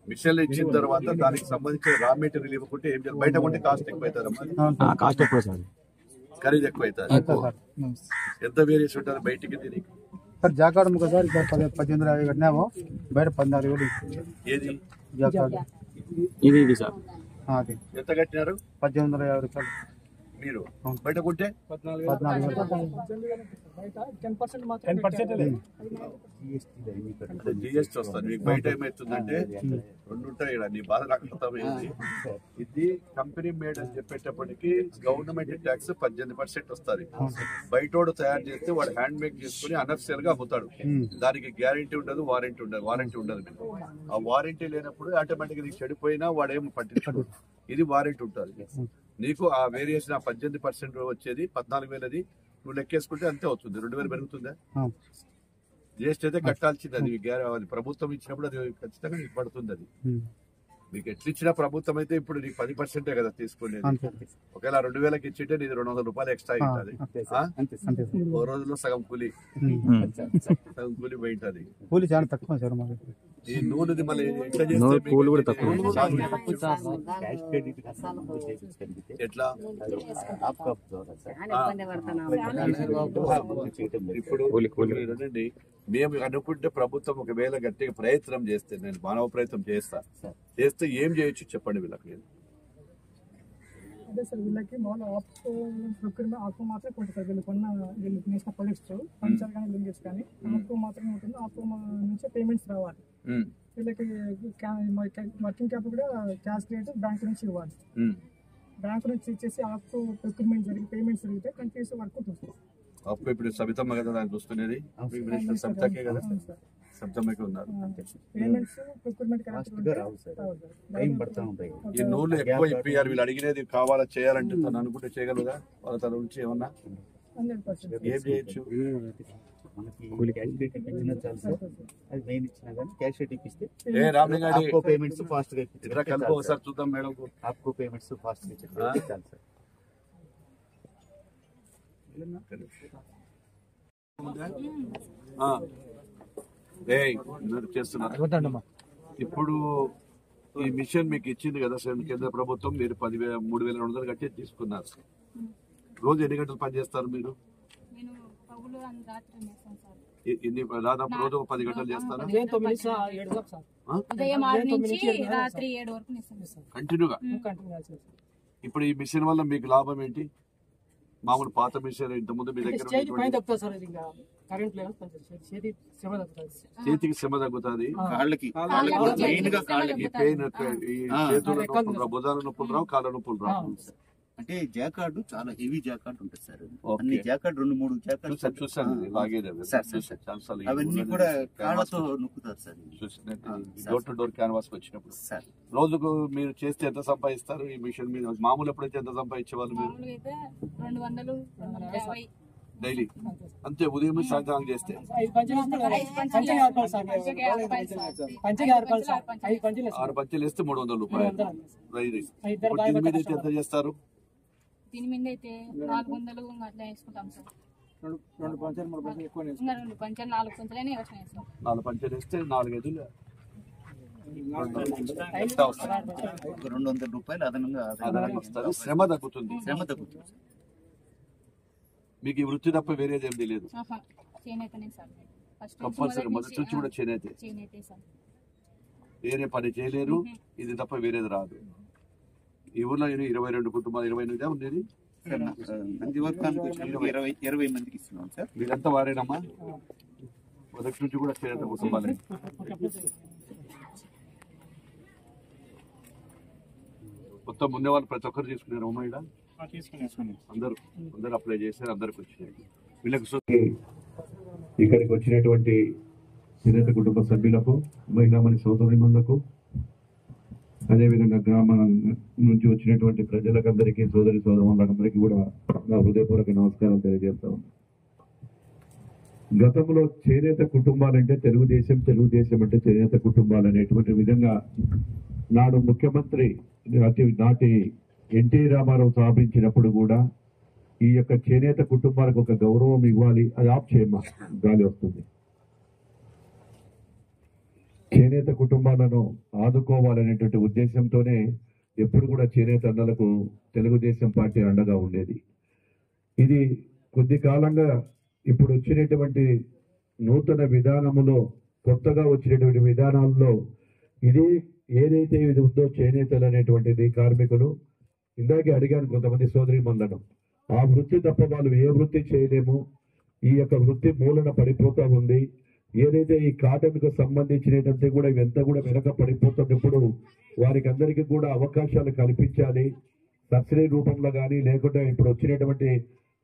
Machine ఇచ్చిన తర్వాత దానికి సంబంధించిన రా మెటీరియల్ ఇవ్వకుంటే ఏం చేయాలి? బయట కొంటే కాస్ట్ ఎక్కువ అవుతారమ్మా, కాస్ట్ ఎక్కువ సార్, ఖరీదు ఎక్కువ అవుతుంది. ఎంత వేరియేషన్ ఉంటుంది బయటికి దీనికి? సార్ జాకాడు ముఖ సార్ ఇక్కడ 1850 కట్టినాము, బయట 14 ఏది జాకాడు ఇది సార్. అది ఎంత కట్టినారు? 1850 రూపాయలు. మీరు బయట కొంటే 14 జిఎస్టీ వస్తుంది మీకు. బయట ఏమవుతుందంటే రెండు ఉంటాయి. నీ బాధ నాకు అర్థమైంది. ఇది కంపెనీ మేడ్ అని చెప్పేటప్పటికి గవర్నమెంట్ ట్యాక్స్ 18% వస్తుంది. బయటోడు తయారు చేస్తే వాడు హ్యాండ్ మేక్ చేసుకుని అనఫిషియల్ గా అమ్ముతాడు. దానికి గ్యారంటీ ఉండదు, వారంటీ ఉండదు మీకు. ఆ వారంటీ లేనప్పుడు ఆటోమేటిక్ గా చెడిపోయినా వాడేం పట్టించుకోడు. ఇది వారంటీ ఉంటుంది. నీకు ఆ వేరియేషన్ 18% వచ్చేది 14,000 నువ్వు లెక్కేసుకుంటే అంతే అవుతుంది. 2,000 పెరుగుతుందా? జిఎస్టీ అయితే కట్టాల్సింది. అది ప్రభుత్వం ఇచ్చినప్పుడు అది ఖచ్చితంగా నీకు పడుతుంది. అది మీకు ఎట్లా ఇచ్చిన ప్రభుత్వం అయితే ఇప్పుడు నీకు 10% కదా తీసుకునేది. ఒకవేళ 2,000కి ఇచ్చింటే నీది 200 రూపాయలు ఎక్స్ట్రా ఉంటుంది. ఓ రోజులో సగం కూలి పోయింటది. కూలి చాలా తక్కువ సార్. ఈ నూనెది మళ్ళీ ఎట్లా చేస్తే ఎట్లా ఇప్పుడు మేము అనుకుంటే ప్రభుత్వం ఒకవేళ గట్టిగా ప్రయత్నం చేస్తే, నేను మానవ ప్రయత్నం చేస్తే ఏం చేయొచ్చు చెప్పండి వీళ్ళకి. అదే సార్, వీళ్ళకి మామూలు ఆకు మాత్రం కొంటారు సార్. వీళ్ళు నేసిన ప్రొడక్ట్స్ పంచర్ కానీ లింగెస్ కానీ ఆకు మాత్రమే ఉంటుంది. ఆకు నుంచి పేమెంట్స్ రావాలి. వీళ్ళకి వర్కింగ్ క్యాప్ కూడా క్యాష్ క్రియేట్ బ్యాంక్ నుంచి ఇవ్వాలి. బ్యాంక్ నుంచి ఇచ్చేసి ఆకు ప్రొక్యూర్మెంట్ జరిగి పేమెంట్స్ జరిగితే కంటిన్యూస్ వర్క్ ఉంటుంది. అప్పుడు ఇప్పుడు సబితమ్మ కదా దాన్ని చూస్తున్నది, సబితకే కదా, సబితమ్మకి ఉన్నారు. ఈ నూనె ఎక్కువ ఇప్పియాలి. వీళ్ళు అడిగినది కావాలా చేయాలంటే తను అనుకుంటే చేయగలదా? వాళ్ళ తన నుంచి ఏమన్నా ఏం చేయొచ్చు? ఒకసారి చూద్దాం మేడం. చేస్తున్నారు. ఇప్పుడు ఈ మిషన్ మీకు ఇచ్చింది కదా కేంద్ర ప్రభుత్వం, మీరు 3,200 కట్టి తీసుకున్నారు. రోజు ఎన్ని గంటలు పని చేస్తారు మీరు? దాదాపు రోజు 10 గంటలు చేస్తారా కంటిన్యూగా? ఇప్పుడు ఈ మిషన్ వల్ల మీకు లాభం ఏంటి? మామూలు పాత మిషన్ ఇంత ముందు మీ దగ్గర చేతికి శ్రమ తగ్గుతుంది, కాళ్ళకి పెయిన్, ఈ చేతుల నొప్పులు, భుజాల నొప్పులు రావు, కాళ్ళ నొప్పులు రావు. అంటే జాకార్డు చాలా హెవీ జాకార్డు ఉంటుంది సార్. అన్ని జాకార్డు 2-3 జాకార్డు చూసాను. అవన్నీ కూడా కాళ్ళతో నొక్కుతారు sir. Door to door canvas వచ్చినప్పుడు రోజుకు మీరు చేస్తే ఎంత సంపాదిస్తారు ఈ మిషన్ మీద? మామూలు ఎప్పుడైతే ఎంత సంపాదించేవాళ్ళు మీరు? డైలీ అంతే, ఉదయం సాయంత్రం చేస్తే 6 పంచెలు వేస్తే 300 రూపాయలు. దీని మీద అయితే ఎంత చేస్తారు? దీని మీద అయితే 400 అట్లా వేసుకుంటాం సార్. 2 పంచెలు 4 పంచెలైనా వేస్తాం. 4 పంచెలు వేస్తే 4 గదులు 200 రూపాయలు అదనంగా వస్తుంది. శ్రమ తగ్గుతుంది. మీకు ఈ వృత్తి తప్ప వేరేది ఏం తెలియదు? కంపల్సరీ మొదటి నుంచి కూడా చేనేతే. వేరే పని చేయలేరు, ఇది తప్ప వేరేది రాదు. ఈ ఊర్లో 22 కుటుంబాలు, 28 ఉండేది. 20 మందికి ఇస్తున్నాం సార్. మీరంతా వారేనమ్మా? మొదటి నుంచి కూడా చేనేత కుటుంబాలే. మొత్తం ముందే వాళ్ళు ప్రతి ఒక్కరు తీసుకున్నారు. అమ్మాయిడా అందరూ అప్లై చేశారు, అందరికి వచ్చినాయి. వీళ్ళకి ఇక్కడికి వచ్చినటువంటి చేనేత కుటుంబ సభ్యులకు, మహిళామణి సోదరిమణులకు, అదేవిధంగా గ్రామ నుంచి వచ్చినటువంటి ప్రజలకందరికీ, సోదరి సోదరులందరికీ కూడా నా హృదయపూర్వక నమస్కారం తెలియజేస్తా ఉన్నాను. గతంలో చేనేత కుటుంబాలంటే తెలుగుదేశం అంటే చేనేత కుటుంబాలు అనేటువంటి విధంగా నాడు ముఖ్యమంత్రి నాటి ఎన్టీ రామారావు స్థాపించినప్పుడు కూడా ఈ యొక్క చేనేత కుటుంబాలకు ఒక గౌరవం ఇవ్వాలి. అది ఆఫ్ చేయమ్మా, గాలి వస్తుంది. చేనేత కుటుంబాలను ఆదుకోవాలనేటువంటి ఉద్దేశంతోనే ఎప్పుడు కూడా చేనేత అన్నలకు తెలుగుదేశం పార్టీ అండగా ఉండేది. ఇది కొద్ది కాలంగా ఇప్పుడు వచ్చినటువంటి నూతన విధానములో, కొత్తగా వచ్చినటువంటి విధానాల్లో ఇది ఏదైతే ఇది ఉందో చేనేతలు అనేటువంటిది కార్మికులు, ఇందాకే అడిగాను కొంతమంది సోదరీమణులను, ఆ వృత్తి తప్ప వాళ్ళు ఏ వృత్తి చేయలేము, ఈ యొక్క వృత్తి మూలన పడిపోతా ఉంది. ఏదైతే ఈ కాటన్ కు సంబంధించినటువంటి కూడా ఇవంతా కూడా వెనక పడిపోతున్నప్పుడు వారికి అందరికీ కూడా అవకాశాలు కల్పించాలి. సబ్సిడీ రూపంలో కానీ, లేకుంటే ఇప్పుడు వచ్చినటువంటి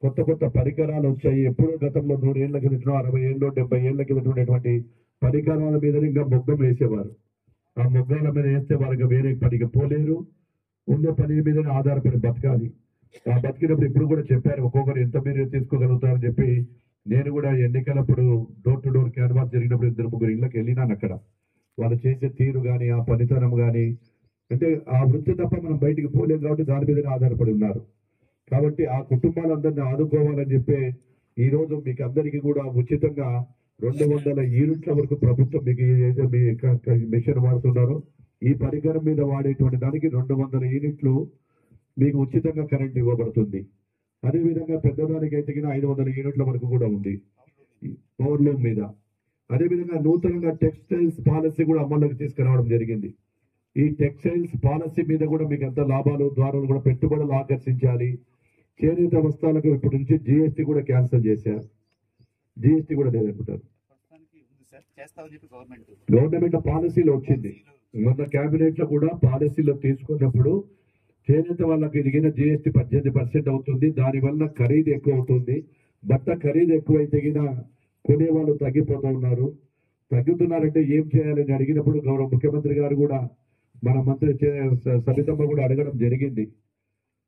కొత్త కొత్త పరికరాలు వచ్చాయి. ఎప్పుడో గతంలో 100 ఏళ్ల కిందటో, 60 ఏళ్ళు, 70 ఏళ్ల కిందట ఉండేటువంటి పరికరాల మీద ఇంకా మొగ్గం వేసేవారు. ఆ మొగ్గాల మీద వేస్తే వారికి వేరే పనికి పోలేరు, ఉన్న పని మీదనే ఆధారపడి బతకాలి. ఆ బతికినప్పుడు ఇప్పుడు కూడా చెప్పారు, ఒక్కొక్కరు ఎంత మీరు తీసుకోగలుగుతారని చెప్పి. నేను కూడా ఎన్నికలప్పుడు డోర్ టు డోర్ క్యాన్వాస్ జరిగినప్పుడు 2-3 ఇళ్ళకి వెళ్ళినాను. అక్కడ వాళ్ళు చేసే తీరు కానీ, ఆ పనితనం కానీ, అంటే ఆ వృత్తి తప్ప మనం బయటికి పోలేం కాబట్టి దాని మీదనే ఆధారపడి ఉన్నారు. కాబట్టి ఆ కుటుంబాలందరినీ ఆదుకోవాలని చెప్పి ఈ రోజు మీకు అందరికీ కూడా ఉచితంగా 200 యూనిట్ల వరకు ప్రభుత్వం మీకు ఏదైతే మీ మిషన్ వాడుతున్నారో ఈ పరికరం మీద వాడేటువంటి దానికి 200 యూనిట్లు మీకు ఉచితంగా కరెంట్ ఇవ్వబడుతుంది. అదేవిధంగా పెద్దదానికి అయితే 500 యూనిట్ల వరకు కూడా ఉంది పవర్ లూమ్ మీద. అదేవిధంగా నూతనంగా టెక్స్టైల్స్ పాలసీ కూడా అమల్లోకి తీసుకురావడం జరిగింది. ఈ టెక్స్టైల్స్ పాలసీ మీద కూడా మీకు ఎంత లాభాలు ద్వారా కూడా పెట్టుబడులు ఆకర్షించాలి. చేనేత వస్త్రాలకు ఇప్పటి నుంచి జిఎస్టీ కూడా క్యాన్సిల్ చేశారు. జిఎస్టీ కూడా లేదనుకుంటారు. గవర్నమెంట్ పాలసీలో వచ్చింది. మొన్న కేబినెట్ లో కూడా పాలసీలో తీసుకున్నప్పుడు చేనేత వాళ్ళకి ఎదిగిన జిఎస్టీ 18% అవుతుంది. దానివల్ల ఖరీదు ఎక్కువ అవుతుంది. బట్ట ఖరీదు ఎక్కువైతే కొనే వాళ్ళు తగ్గిపోతూ ఉన్నారు. తగ్గుతున్నారంటే ఏం చేయాలని అడిగినప్పుడు గౌరవ ముఖ్యమంత్రి గారు కూడా, మన మంత్రి సబితమ్మ కూడా అడగడం జరిగింది.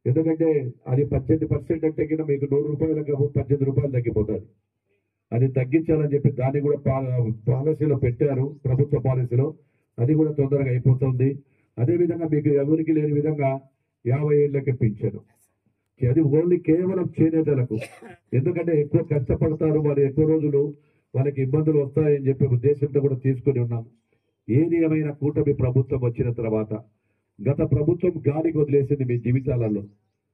ఎందుకంటే అది 18% అంటే మీకు 100 రూపాయలకు 18 రూపాయలు తగ్గిపోతుంది. అది తగ్గించాలని చెప్పి దాన్ని కూడా పాలసీలో పెట్టారు, ప్రభుత్వ పాలసీలో. అది కూడా తొందరగా అయిపోతుంది. అదేవిధంగా మీకు ఎవరికి లేని విధంగా 50 ఏళ్ళకి పింఛను. అది ఓన్లీ కేవలం చేనేతలకు. ఎందుకంటే ఎక్కువ కష్టపడతారు వాళ్ళు, ఎక్కువ రోజులు వాళ్ళకి ఇబ్బందులు వస్తాయని చెప్పే ఉద్దేశంతో కూడా తీసుకొని ఉన్నాం. ఏది ఏమైనా కూటమి ప్రభుత్వం వచ్చిన తర్వాత గత ప్రభుత్వం గాలికి వదిలేసింది మీ జీవితాలలో.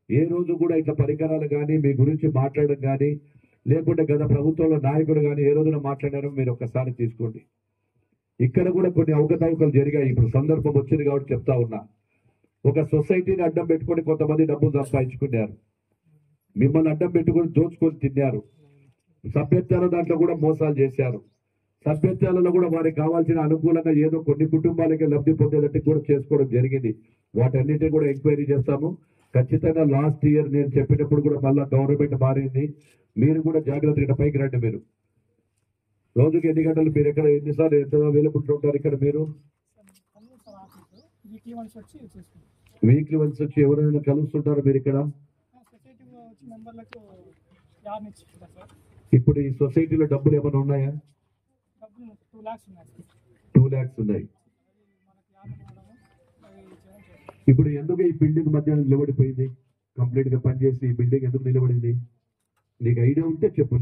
ఏ రోజు కూడా ఇట్లా పరికరాలు కానీ మీ గురించి మాట్లాడడం కానీ, లేకుంటే గత ప్రభుత్వంలో నాయకులు కానీ ఏ రోజున మాట్లాడారో మీరు ఒక్కసారి తీసుకోండి. ఇక్కడ కూడా కొన్ని అవకతవకలు జరిగాయి. ఇప్పుడు సందర్భం వచ్చింది కాబట్టి చెప్తా ఉన్నా. ఒక సొసైటీని అడ్డం పెట్టుకొని కొంతమంది డబ్బులు సంపాదించుకున్నారు. మిమ్మల్ని అడ్డం పెట్టుకొని దోచుకొని తిన్నారు. సభ్యత్వాల దాంట్లో కూడా మోసాలు చేశారు. సభ్యత్వాలలో కూడా వారికి కావాల్సిన అనుకూలంగా ఏదో కొన్ని కుటుంబాలకి లబ్ధి పొందేటట్టు కూడా చేసుకోవడం జరిగింది. వాటన్నిటిని కూడా ఎంక్వైరీ చేస్తాము. ఖచ్చితంగా లాస్ట్ ఇయర్ నేను చెప్పినప్పుడు కూడా మళ్ళా గవర్నమెంట్ మారింది. మీరు కూడా జాగ్రత్తగా పైకి రండి. మీరు రోజుకి ఎన్ని గంటలు, మీరు ఎక్కడ ఎన్నిసార్లు ఎంత అవైలబుల్ ఉంటారు ఇక్కడ? మీరు వీక్లీ వన్స్ వచ్చి ఎవరైనా కలుస్తుంటారు మీరు ఇక్కడ? ఇప్పుడు ఈ సొసైటీలో డబ్బులు ఏమైనా ఉన్నాయా? 2 lakhs ఉన్నాయి. ఇప్పుడు ఎందుకు ఈ బిల్డింగ్ మధ్య నిలబడిపోయింది? కంప్లీట్ గా పనిచేసి ఈ బిల్డింగ్ ఎందుకు నిలబడింది? నీకు ఐడియా ఉంటే చెప్పు.